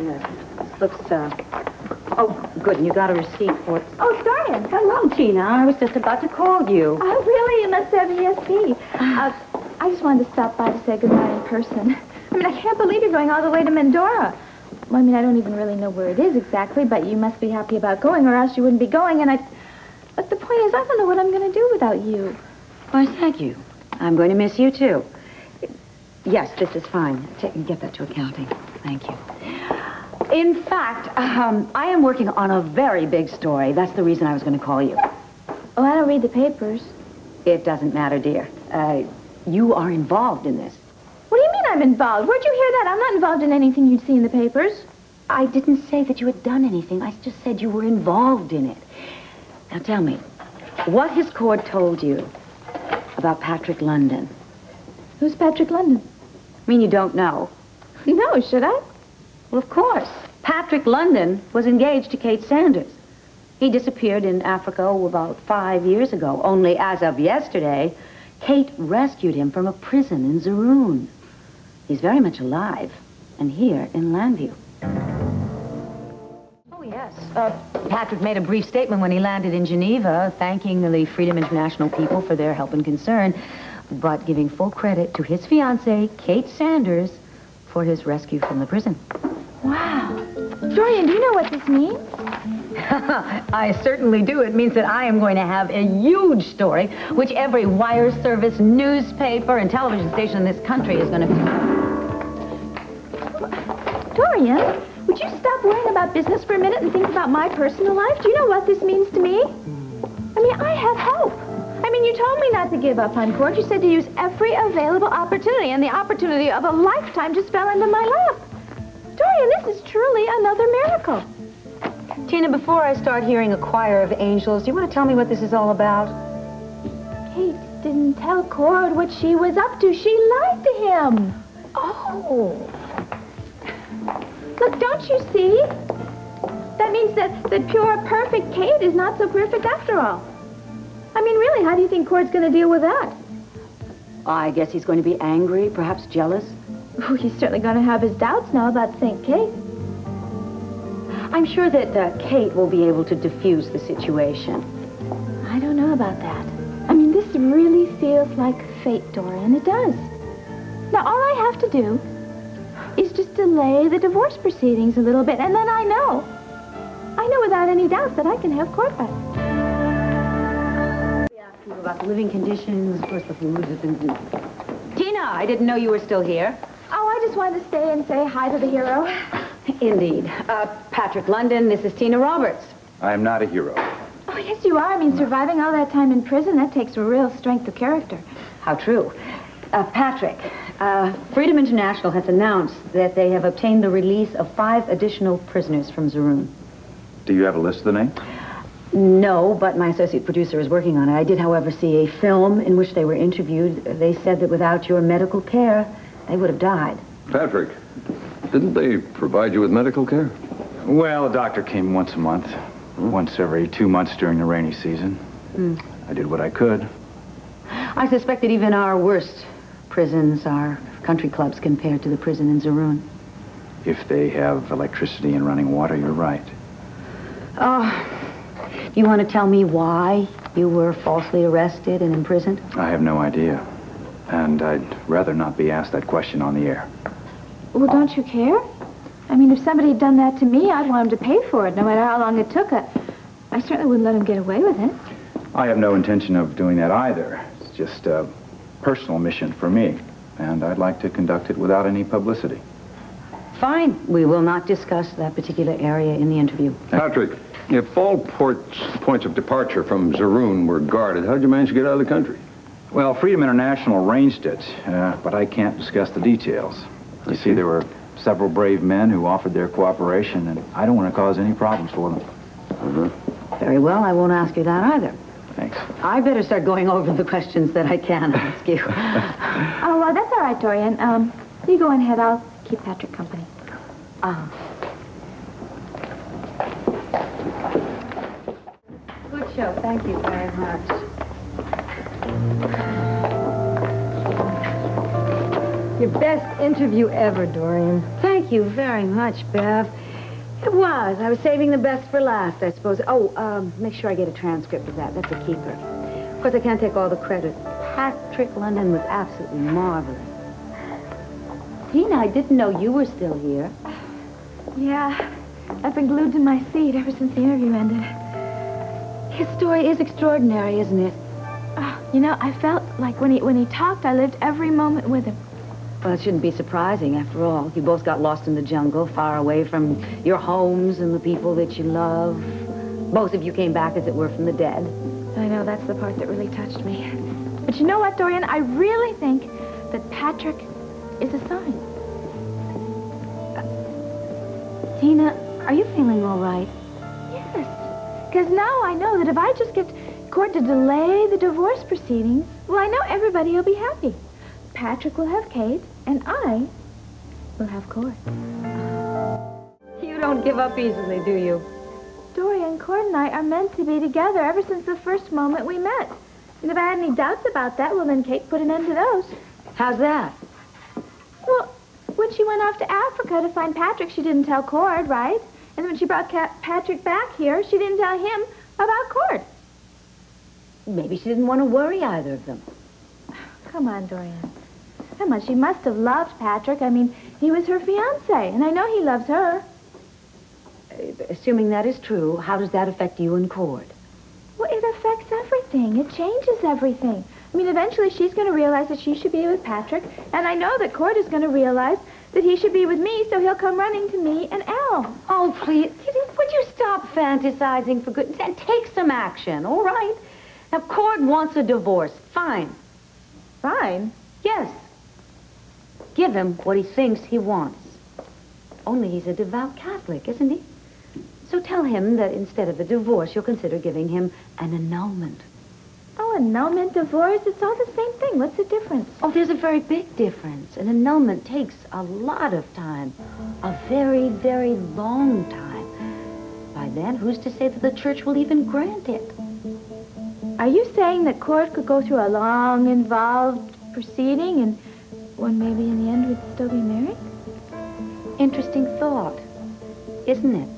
Yes. Looks, oh, good, and you got a receipt for it. Oh, Dorian. Hello, Tina. I was just about to call you. Oh, really? You must have ESP. I just wanted to stop by to say goodbye in person. I mean, I can't believe you're going all the way to Mendorra. Well, I mean, I don't even really know where it is exactly, but you must be happy about going, or else you wouldn't be going, and But the point is, I don't know what I'm going to do without you. Why, thank you. I'm going to miss you, too. Yes, this is fine. Get that to accounting. Thank you. In fact, I am working on a very big story. That's the reason I was going to call you. Oh, I don't read the papers. It doesn't matter, dear. You are involved in this. What do you mean I'm involved? Where'd you hear that? I'm not involved in anything you'd see in the papers. I didn't say that you had done anything. I just said you were involved in it. Now tell me, what has Cord told you about Patrick London? Who's Patrick London? I mean, you don't know. No, should I? Well, of course. Patrick London was engaged to Kate Sanders. He disappeared in Africa about 5 years ago. Only as of yesterday, Kate rescued him from a prison in Zaroon. He's very much alive, and here in Landview. Oh, yes. Patrick made a brief statement when he landed in Geneva, thanking the Freedom International people for their help and concern, but giving full credit to his fiancée, Kate Sanders, for his rescue from the prison. Wow. Dorian, do you know what this means? I certainly do. It means that I am going to have a huge story, which every wire service, newspaper, and television station in this country is going to... Dorian, would you stop worrying about business for a minute and think about my personal life? Do you know what this means to me? I mean, I have hope. I mean, you told me not to give up on Cord. You said to use every available opportunity, and the opportunity of a lifetime just fell into my lap. Dorian, this is truly another miracle. Tina, before I start hearing a choir of angels, do you want to tell me what this is all about? Kate didn't tell Cord what she was up to. She lied to him. Oh. Look, don't you see? That means that pure, perfect Kate is not so perfect after all. I mean, really, how do you think Cord's going to deal with that? I guess he's going to be angry, perhaps jealous. Oh, he's certainly going to have his doubts now about St. Kate. I'm sure that Kate will be able to diffuse the situation. I don't know about that. I mean, this really feels like fate, Dorian. It does. Now, all I have to do is just delay the divorce proceedings a little bit, and then I know without any doubt that I can have Cord back. About the living conditions, of course, the food. Tina, I didn't know you were still here. Oh, I just wanted to stay and say hi to the hero. Indeed. Patrick London, this is Tina Roberts. I am not a hero. Oh, yes, you are. I mean, surviving all that time in prison, that takes a real strength of character. How true. Patrick, Freedom International has announced that they have obtained the release of 5 additional prisoners from Zaroon. Do you have a list of the names? No, but my associate producer is working on it. I did, however, see a film in which they were interviewed. They said that without your medical care, they would have died. Patrick, didn't they provide you with medical care? Well, a doctor came once a month, once every 2 months during the rainy season. I did what I could. I suspect that even our worst prisons are country clubs compared to the prison in Zaroon. If they have electricity and running water, you're right. Oh, do you want to tell me why you were falsely arrested and imprisoned? I have no idea. And I'd rather not be asked that question on the air. Well, don't you care? I mean, if somebody had done that to me, I'd want him to pay for it, no matter how long it took. I certainly wouldn't let him get away with it. I have no intention of doing that either. It's just a personal mission for me, and I'd like to conduct it without any publicity. Fine. We will not discuss that particular area in the interview. Patrick, if all points of departure from Zaroon were guarded, how did you manage to get out of the country? Well, Freedom International arranged it, but I can't discuss the details. You see, there were several brave men who offered their cooperation, and I don't want to cause any problems for them. Very well. I won't ask you that either. Thanks. I better start going over the questions that I can ask you. Oh, well, that's all right, Dorian. You go ahead. I'll keep Patrick company. Good show. Thank you very much. Your best interview ever, Dorian. Thank Thank you very much, Bev. It was. I was saving the best for last, I suppose. Oh, make sure I get a transcript of that. That's a keeper. Of course, I can't take all the credit. Patrick London was absolutely marvelous. Tina, I didn't know you were still here. Yeah, I've been glued to my seat ever since the interview ended. His story is extraordinary, isn't it? You know, I felt like when he talked, I lived every moment with him. Well, it shouldn't be surprising, after all. You both got lost in the jungle, far away from your homes and the people that you love. Both of you came back, as it were, from the dead. I know, that's the part that really touched me. But you know what, Dorian? I really think that Patrick is a sign. Tina, are you feeling all right? Yes, because now I know that if I just get court to delay the divorce proceedings, well, I know everybody will be happy. Patrick will have Kate, and I will have Cord. You don't give up easily, do you? Dorian, Cord and I are meant to be together ever since the first moment we met. And if I had any doubts about that, well, then Kate put an end to those. How's that? Well, when she went off to Africa to find Patrick, she didn't tell Cord, right? And when she brought Patrick back here, she didn't tell him about Cord. Maybe she didn't want to worry either of them. Come on, Dorian. Come on, she must have loved Patrick. I mean, he was her fiancé, and I know he loves her. Assuming that is true, how does that affect you and Cord? Well, it affects everything. It changes everything. I mean, eventually she's going to realize that she should be with Patrick, and I know that Cord is going to realize that he should be with me, so he'll come running to me and Al. Oh, please, would you stop fantasizing for goodness and take some action, all right? Now, Cord wants a divorce. Fine. Fine? Yes. Give him what he thinks he wants. Only he's a devout Catholic, isn't he? So tell him that instead of a divorce, you'll consider giving him an annulment. Oh, annulment, divorce, it's all the same thing. What's the difference? Oh, there's a very big difference. An annulment takes a lot of time. A very, very long time. By then, who's to say that the church will even grant it? Are you saying that Cord could go through a long, involved proceeding and one maybe in the end would still be married? Interesting thought, isn't it?